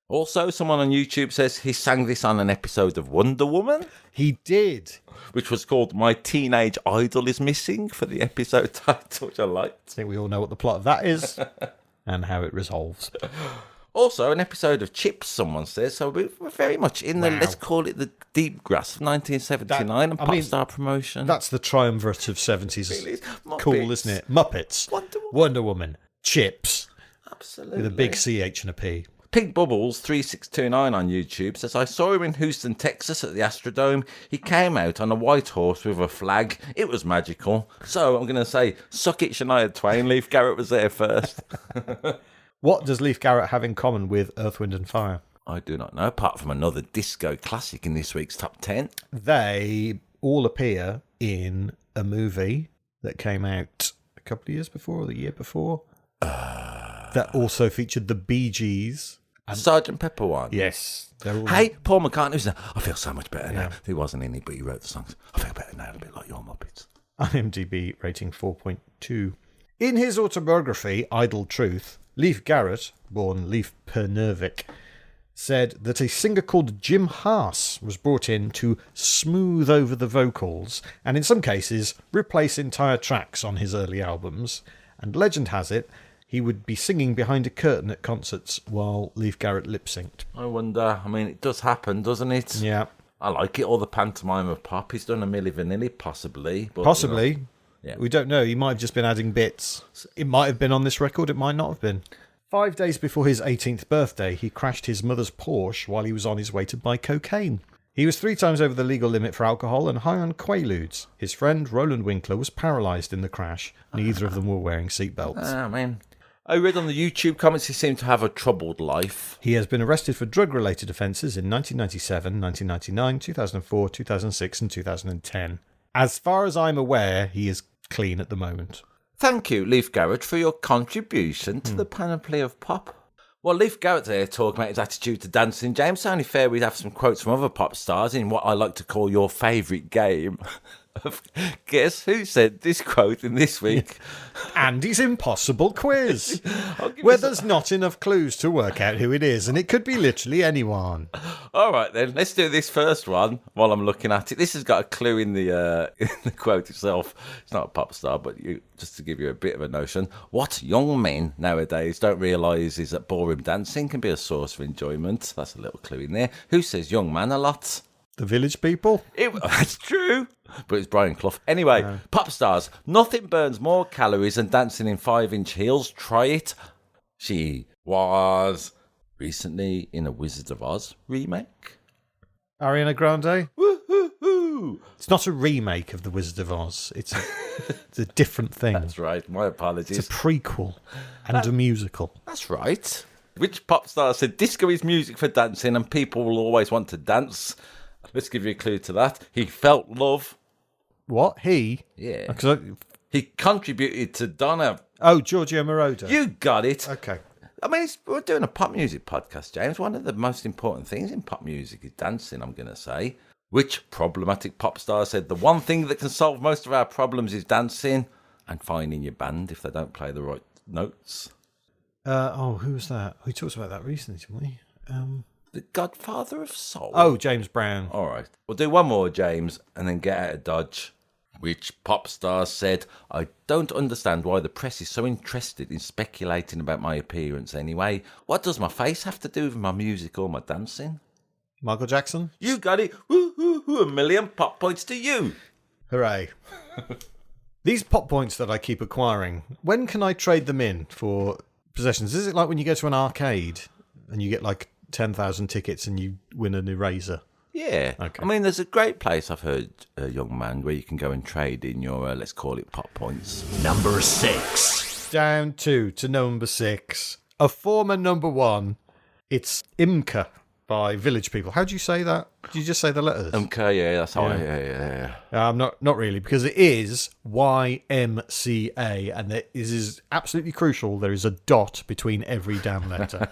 Also, someone on YouTube says he sang this on an episode of Wonder Woman. He did. Which was called My Teenage Idol is Missing for the episode title, which I liked. I think we all know what the plot of that is and how it resolves. Also, an episode of Chips, someone says. So we're very much in the, let's call it the deep grass of 1979 and pop star promotion. That's the triumvirate of 70s. Really? Cool, isn't it? Muppets, Wonder Woman, Chips. Absolutely. With a big CH and a P. Pink Bubbles 3629 on YouTube says, I saw him in Houston, Texas at the Astrodome. He came out on a white horse with a flag. It was magical. So I'm going to say, suck it, Shania Twain. Leif Garrett was there first. What does Leif Garrett have in common with Earth, Wind and Fire? I do not know, apart from another disco classic in this week's top 10. They all appear in a movie that came out a couple of years before or the year before that also featured the Bee Gees. Sergeant Pepper one. Yes. All... Hey, Paul McCartney was there. I feel so much better now. He wasn't in it, but he wrote the songs. I feel better now, a bit like your Muppets. IMDb rating 4.2. In his autobiography, Idle Truth, Leif Garrett, born Leif Pernervik, said that a singer called Jim Haas was brought in to smooth over the vocals and in some cases replace entire tracks on his early albums. And legend has it, he would be singing behind a curtain at concerts while Leif Garrett lip-synced. I wonder, I mean, it does happen, doesn't it? Yeah. I like it, all the pantomime of pop. He's done a Milli Vanilli, possibly. But, Possibly. You know, yeah. We don't know. He might have just been adding bits. It might have been on this record, it might not have been. 5 days before his 18th birthday, he crashed his mother's Porsche while he was on his way to buy cocaine. He was 3 times over the legal limit for alcohol and high on Quaaludes. His friend, Roland Winkler, was paralysed in the crash. Neither of them were wearing seatbelts. I mean, I read on the YouTube comments he seemed to have a troubled life. He has been arrested for drug-related offences in 1997, 1999, 2004, 2006 and 2010. As far as I'm aware, he is clean at the moment. Thank you, Leif Garrett, for your contribution to the panoply of pop. Well, Leif Garrett there talking about his attitude to dancing. James, it's only fair we'd have some quotes from other pop stars in what I like to call your favourite game. Guess who said this quote in this week? Andy's impossible quiz, where there's not enough clues to work out who it is, and it could be literally anyone. All right, then, let's do this first one while I'm looking at it. This has got a clue in the quote itself. It's not a pop star, but just to give you a bit of a notion. What young men nowadays don't realise is that ballroom dancing can be a source of enjoyment. That's a little clue in there. Who says young man a lot? The Village People? That's true. But it's Brian Clough. Anyway, pop stars. Nothing burns more calories than dancing in 5-inch heels. Try it. She was recently in a Wizard of Oz remake. Ariana Grande? Woo-hoo-hoo. It's not a remake of The Wizard of Oz. It's a different thing. That's right. My apologies. It's a prequel and a musical. That's right. Which pop star said disco is music for dancing and people will always want to dance? Let's give you a clue to that. He felt love. What? He? Yeah. He contributed to Donna. Oh, Giorgio Moroder. You got it. Okay. I mean, we're doing a pop music podcast, James. One of the most important things in pop music is dancing, I'm going to say. Which problematic pop star said the one thing that can solve most of our problems is dancing and finding your band if they don't play the right notes? Who was that? We talked about that recently, didn't we? The Godfather of Soul. Oh, James Brown. All right. We'll do one more, James, and then get out of Dodge. Which pop star said, I don't understand why the press is so interested in speculating about my appearance anyway. What does my face have to do with my music or my dancing? Michael Jackson? You got it. Woo-hoo-hoo. 1,000,000 pop points to you. Hooray. These pop points that I keep acquiring, when can I trade them in for possessions? Is it like when you go to an arcade and you get like 10,000 tickets and you win an eraser? Yeah. Okay. I mean, there's a great place, I've heard, young man, where you can go and trade in your, let's call it pop points. Number 6. Down 2 to number 6. A former number 1. It's Imka by Village People. How do you say that? Do you just say the letters? Okay, yeah, that's how yeah. Not really, because it is YMCA, and this is absolutely crucial. There is a dot between every damn letter.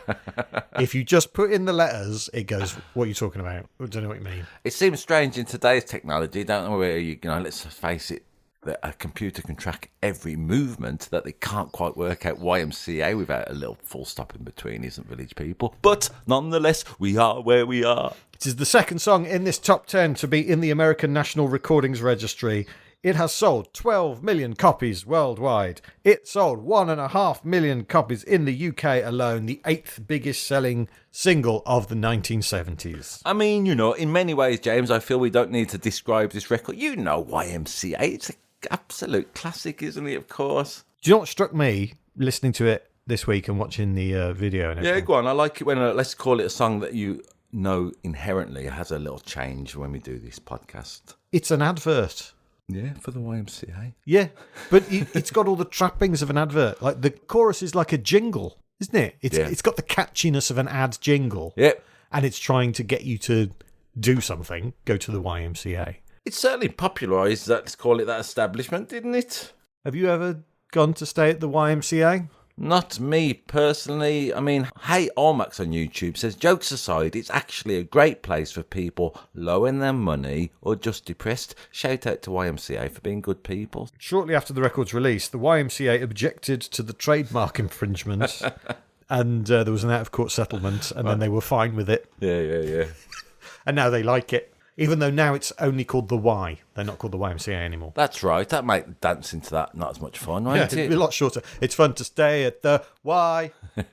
If you just put in the letters, it goes, what are you talking about? I don't know what you mean. It seems strange in today's technology, don't know where you know, let's face it, that a computer can track every movement, that they can't quite work out YMCA without a little full stop in between, isn't Village People? But nonetheless, we are where we are. It is the second song in this top 10 to be in the American National Recordings Registry. It has sold 12 million copies worldwide. It sold 1.5 million copies in the UK alone, the 8th biggest selling single of the 1970s. I mean, you know, in many ways, James, I feel we don't need to describe this record. You know YMCA, it's an absolute classic, isn't it, of course? Do you know what struck me listening to it this week and watching the video and everything? Yeah, go on. I like it when, let's call it a song that you know inherently has a little change when we do this podcast. It's an advert. Yeah, for the YMCA. Yeah, but it's got all the trappings of an advert. Like the chorus is like a jingle, isn't it? It's got the catchiness of an ad jingle. Yep. And it's trying to get you to do something, go to the YMCA. It certainly popularised, let's call it that, establishment, didn't it? Have you ever gone to stay at the YMCA? Not me personally. I mean, Hey Olmax on YouTube says, jokes aside, it's actually a great place for people low in their money or just depressed. Shout out to YMCA for being good people. Shortly after the record's release, the YMCA objected to the trademark infringement, and there was an out-of-court settlement, and then they were fine with it. Yeah. And now they like it, even though now it's only called the Y. They're not called the YMCA anymore. That's right. That make dancing to that not as much fun, won't Yeah, it? it'd be a lot shorter. It's fun to stay at the Y. Do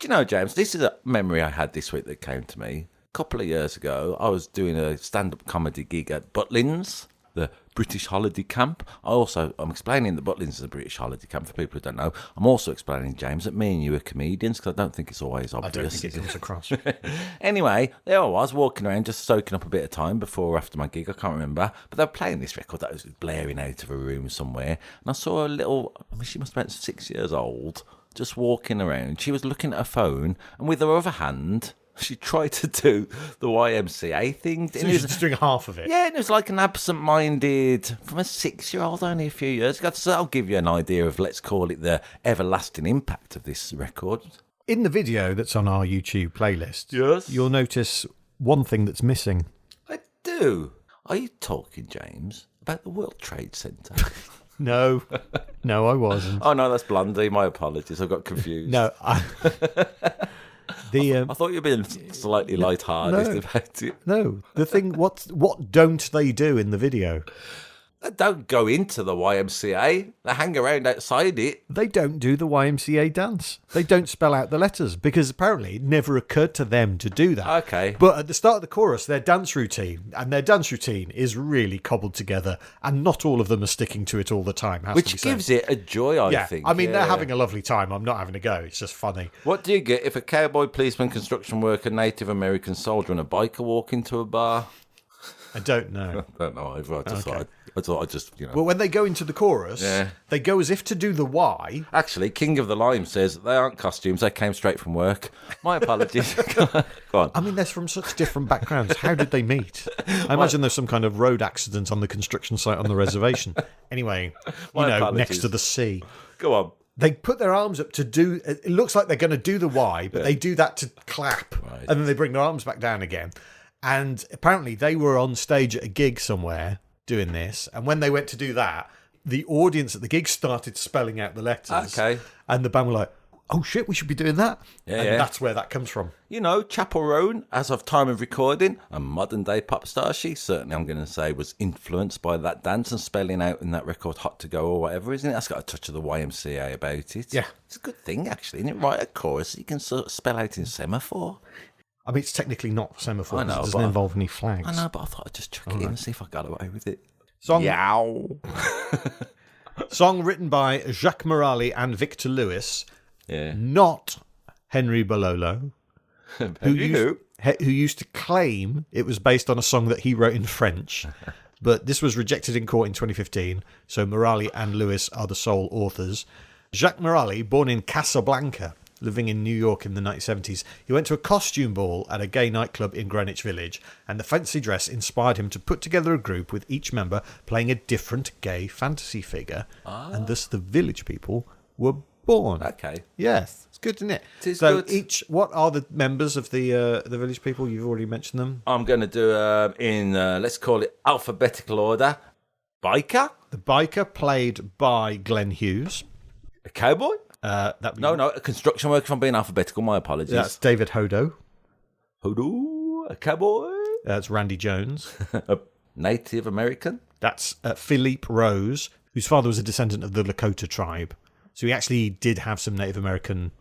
you know, James, this is a memory I had this week that came to me. A couple of years ago, I was doing a stand-up comedy gig at Butlins, the British holiday camp. I'm explaining that Butlins is a British holiday camp for people who don't know. I'm also explaining, James, that me and you are comedians, because I don't think it's always obvious. I don't think it comes across. Anyway, there I was, walking around, just soaking up a bit of time before or after my gig, I can't remember. But they were playing this record that was blaring out of a room somewhere. And I saw a little, she must have been 6 years old, just walking around. She was looking at her phone, and with her other hand, she tried to do the YMCA thing. So she's just doing half of it. Yeah, and it was like an absent-minded, from a 6-year-old only a few years ago. So I'll give you an idea of, let's call it, the everlasting impact of this record. In the video that's on our YouTube playlist, Yes. you'll notice one thing that's missing. I do. Are you talking, James, about the World Trade Centre? No, I wasn't. Oh, no, that's Blondie. My apologies. I got confused. No, I thought you were being slightly light-hearted about it. no. The thing, what don't they do in the video? They don't go into the YMCA. They hang around outside it. They don't do the YMCA dance. They don't spell out the letters because apparently it never occurred to them to do that. Okay. But at the start of the chorus, their dance routine is really cobbled together, and not all of them are sticking to it all the time. Which gives it a joy, I think. I mean, Yeah. they're having a lovely time. I'm not having a go. It's just funny. What do you get if a cowboy, policeman, construction worker, Native American soldier and a biker walk into a bar? I don't know. I don't know either. I thought I'd just, Well, when they go into the chorus, Yeah. they go as if to do the Y. Actually, King of the Lime says they aren't costumes. They came straight from work. My apologies. Go on. I mean, they're from such different backgrounds. How did they meet? I imagine there's some kind of road accident on the construction site on the reservation. Anyway, My apologies. next to the sea. Go on. They put their arms up to do... It looks like they're going to do the Y, but they do that to clap. Right. And then they bring their arms back down again. And apparently they were on stage at a gig somewhere doing this. And when they went to do that, the audience at the gig started spelling out the letters. Okay. And the band were like, oh shit, we should be doing that. Yeah, and yeah. that's where that comes from. You know, Chapel Roan, as of time of recording, a modern-day pop star, she certainly, I'm going to say, was influenced by that dance and spelling out in that record, Hot to Go or whatever, isn't it? That's got a touch of the YMCA about it. Yeah. It's a good thing, actually, isn't it? Right, a chorus you can sort of spell out in semaphore. I mean, it's technically not semaphore. I know, It doesn't but- involve any flags. I know, but I thought I'd just chuck it in and see if I got away with it. Song, Yow. song written by Jacques Morali and Victor Lewis, Yeah. not Henry Bololo, who Who? used to claim it was based on a song that he wrote in French. But this was rejected in court in 2015, so Morali and Lewis are the sole authors. Jacques Morali, born in Casablanca, living in New York in the 1970s, he went to a costume ball at a gay nightclub in Greenwich Village, and the fancy dress inspired him to put together a group with each member playing a different gay fantasy figure, and thus the village people were born. Okay. Yes, it's good, isn't it? It is so good. what are the members of the village people? You've already mentioned them. I'm going to do in, let's call it alphabetical order. Biker, The biker, played by Glenn Hughes. a cowboy. No, a construction worker. If I'm being alphabetical, my apologies. That's David Hodo. Hoodoo, a cowboy. That's Randy Jones. A Native American. That's Philippe Rose, whose father was a descendant of the Lakota tribe. So he actually did have some Native American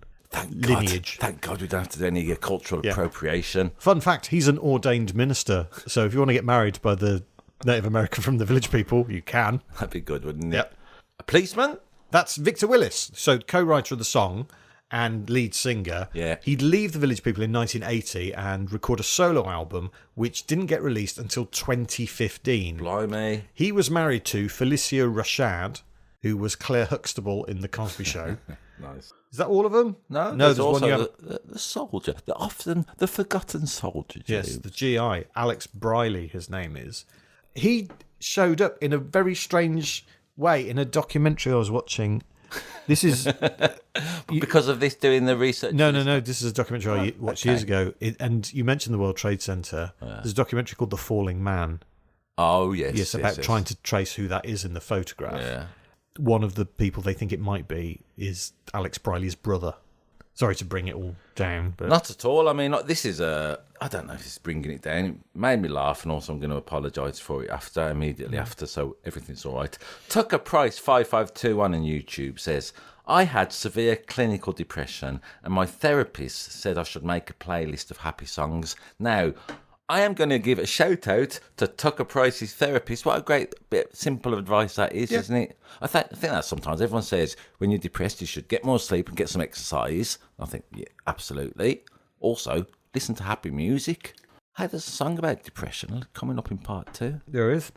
lineage. Thank God we don't have to do any cultural appropriation. Fun fact, he's an ordained minister. So if you want to get married by the Native American from the village people, you can. That'd be good, wouldn't it? Yep. A policeman. That's Victor Willis, so co-writer of the song and lead singer. Yeah. He'd leave the Village People in 1980 and record a solo album, which didn't get released until 2015. Blimey. He was married to Felicia Rashad, who was Claire Huxtable in The Cosby Show. Nice. Is that all of them? No, there's also one you haven't... the soldier, the forgotten soldier. Yes, James. the GI, Alex Briley, his name is. he showed up in a very strange way in a documentary I was watching. This is because of this doing the research. No. This is a documentary I watched years ago, and you mentioned the World Trade Center. There's a documentary called "The Falling Man." Oh yes, yes, about trying to trace who that is in the photograph. Yeah. One of the people they think it might be is Alex Briley's brother. Sorry to bring it all down, but Not at all. I mean, like, this is I don't know if it's bringing it down. It made me laugh, and also I'm going to apologise for it immediately after, so everything's all right. Tucker Price 5521 on YouTube says, I had severe clinical depression, and my therapist said I should make a playlist of happy songs. Now, I am going to give a shout out to Tucker Price's therapist. What a great bit simple advice that is, isn't it? I think that sometimes everyone says when you're depressed you should get more sleep and get some exercise. I think, yeah, absolutely. Also, listen to happy music. Hey, there's a song about depression coming up in part 2. there is.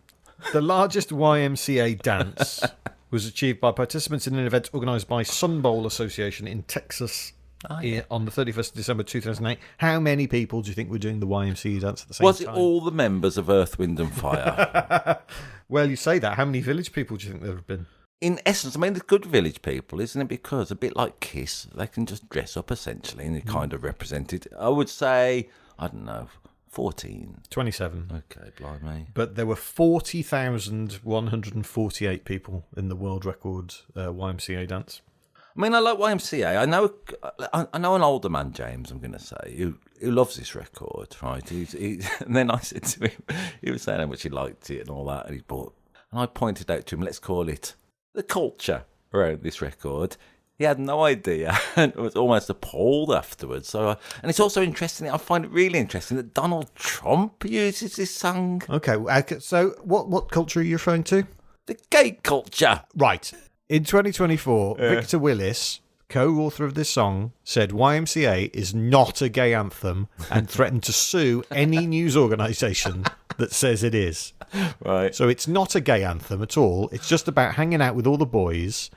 The largest YMCA dance was achieved by participants in an event organised by Sun Bowl Association in Texas. On the 31st of December 2008. How many people do you think were doing the YMCA dance at the same time? Was it all the members of Earth, Wind and Fire? Well, you say that. How many village people do you think there have been? In essence, I mean, the good village people, isn't it? Because a bit like Kiss, they can just dress up essentially and they kind of represent it. I would say, I don't know, 14. 27. Okay, blimey. But there were 40,148 people in the world record YMCA dance. I mean, I like YMCA. I know an older man, James, I'm going to say, who loves this record, right? And then I said to him, he was saying how much he liked it and all that, and I pointed out to him, let's call it the culture around this record. He had no idea and was almost appalled afterwards. So, and it's also interesting, I find it really interesting that Donald Trump uses this song. Okay, so what culture are you referring to? The gay culture. Right. In 2024, Victor Willis, co-author of this song, said YMCA is not a gay anthem and threatened to sue any news organisation that says it is. Right. So it's not a gay anthem at all. It's just about hanging out with all the boys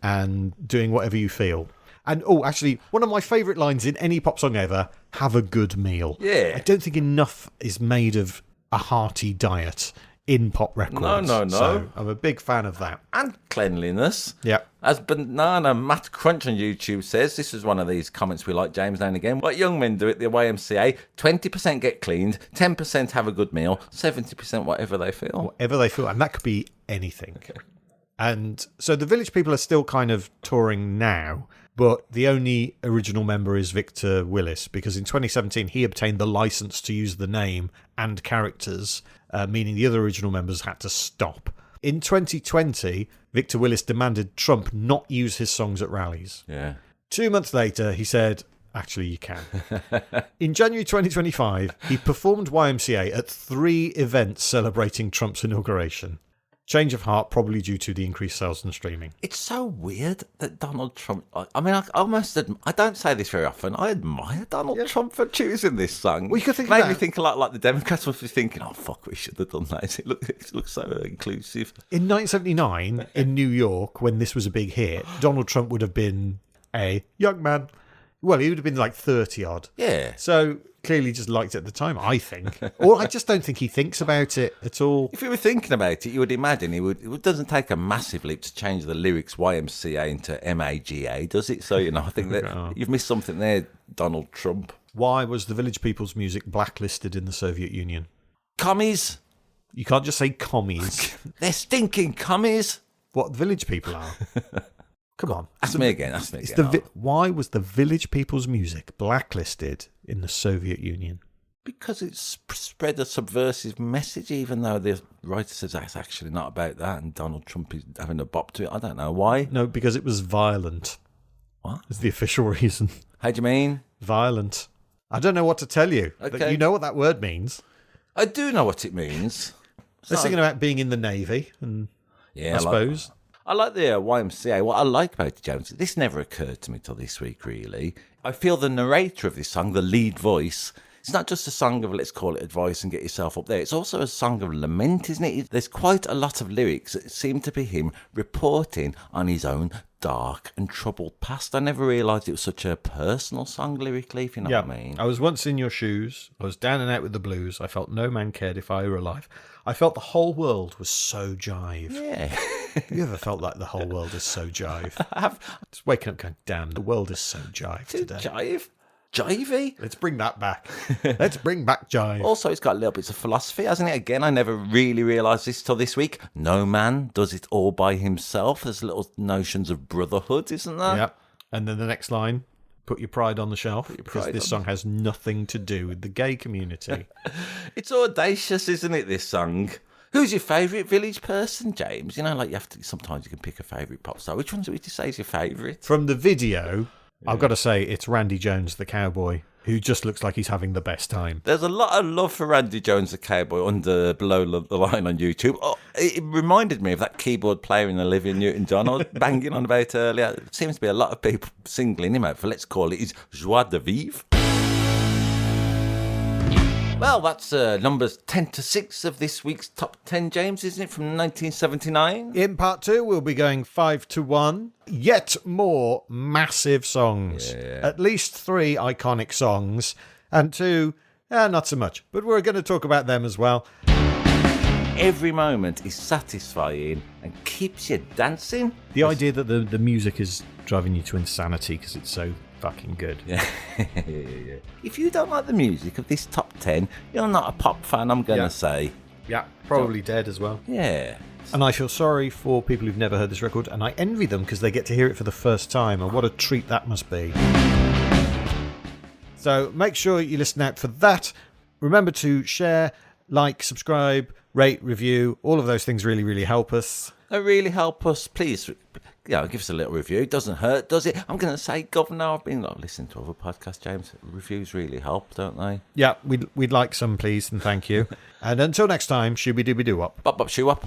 and doing whatever you feel. And, actually, one of my favourite lines in any pop song ever, have a good meal. Yeah. I don't think enough is made of a hearty diet in pop records. No. So I'm a big fan of that. And cleanliness. Yeah. As Banana Matt Crunch on YouTube says, this is one of these comments we like, James, now and again. What young men do at the YMCA, 20% get cleaned, 10% have a good meal, 70% whatever they feel. Whatever they feel. And that could be anything. Okay. And so the Village People are still kind of touring now, but the only original member is Victor Willis, because in 2017 he obtained the license to use the name and characters, meaning the other original members had to stop. In 2020, Victor Willis demanded Trump not use his songs at rallies. Yeah. 2 months later, he said, actually, you can. In January 2025, he performed YMCA at 3 events celebrating Trump's inauguration. Change of heart, probably due to the increased sales and streaming. It's so weird that Donald Trump... I mean, I don't say this very often. I admire Donald Trump for choosing this song. Well, you could think Made of me that. think a lot like the Democrats must be thinking, oh, fuck, we should have done that. It looks so inclusive. In 1979, in New York, when this was a big hit, Donald Trump would have been a young man. Well, he would have been like 30-odd. Yeah. So clearly just liked it at the time, I think. Or I just don't think he thinks about it at all. If you were thinking about it, you would imagine it doesn't take a massive leap to change the lyrics YMCA into MAGA, does it? So, I think that you've missed something there, Donald Trump. Why was the Village People's music blacklisted in the Soviet Union? Commies. You can't just say commies. They're stinking commies. What Village People are. Come on. Ask me again. Why was the Village People's music blacklisted in the Soviet Union? Because it's spread a subversive message, even though the writer says that's actually not about that, and Donald Trump is having a bop to it. I don't know why. No, because it was violent. What? Is the official reason. How do you mean? Violent. I don't know what to tell you. Okay. But you know what that word means. I do know what it means. They're singing about being in the Navy, and I suppose. I like the YMCA. What I like about it, James, this never occurred to me till this week, really. I feel the narrator of this song, the lead voice, It's not just a song of, let's call it, advice and get yourself up there. It's also a song of lament, isn't it? There's quite a lot of lyrics that seem to be him reporting on his own dark and troubled past. I never realised it was such a personal song lyrically, if you know what I mean. I was once in your shoes. I was down and out with the blues. I felt no man cared if I were alive. I felt the whole world was so jive. Yeah. Have you ever felt like the whole world is so jive? I have. Just waking up going, damn, the world is so jive today. Jive? Jivey? Let's bring that back. Let's bring back jive. Also, it's got little bits of philosophy, hasn't it? Again, I never really realised this till this week. No man does it all by himself. There's little notions of brotherhood, isn't there? Yep. And then the next line, put your pride on the shelf, because this song has nothing to do with the gay community. It's audacious, isn't it, this song? Who's your favourite village person, James? You know, like sometimes you can pick a favourite pop star. Which ones would you say is your favourite? From the video, I've got to say it's Randy Jones, the cowboy, who just looks like he's having the best time. There's a lot of love for Randy Jones, the cowboy, below the line on YouTube. Oh, it reminded me of that keyboard player in Olivia Newton-John I was banging on about earlier. There seems to be a lot of people singling him out for, let's call it, his joie de vivre. Well, that's numbers 10 to 6 of this week's Top 10, James, isn't it, from 1979? In part 2, we'll be going 5 to 1. Yet more massive songs. Yeah. At least 3 iconic songs. And 2, not so much. But we're going to talk about them as well. Every moment is satisfying and keeps you dancing. The idea that the music is driving you to insanity because it's so fucking good. Yeah. If you don't like the music of this top 10, you're not a pop fan, I'm going to say. Yeah, probably dead as well. Yeah. And I feel sorry for people who've never heard this record, and I envy them because they get to hear it for the first time, and what a treat that must be. So make sure you listen out for that. Remember to share, like, subscribe, rate, review. All of those things really, really help us. They really help us. Please, give us a little review. It doesn't hurt, does it? I'm going to say, Governor, I've been listening to other podcasts, James. Reviews really help, don't they? Yeah, we'd like some, please, and thank you. And until next time, Shooby Dooby Doo Up. Bop, bop, shoo up.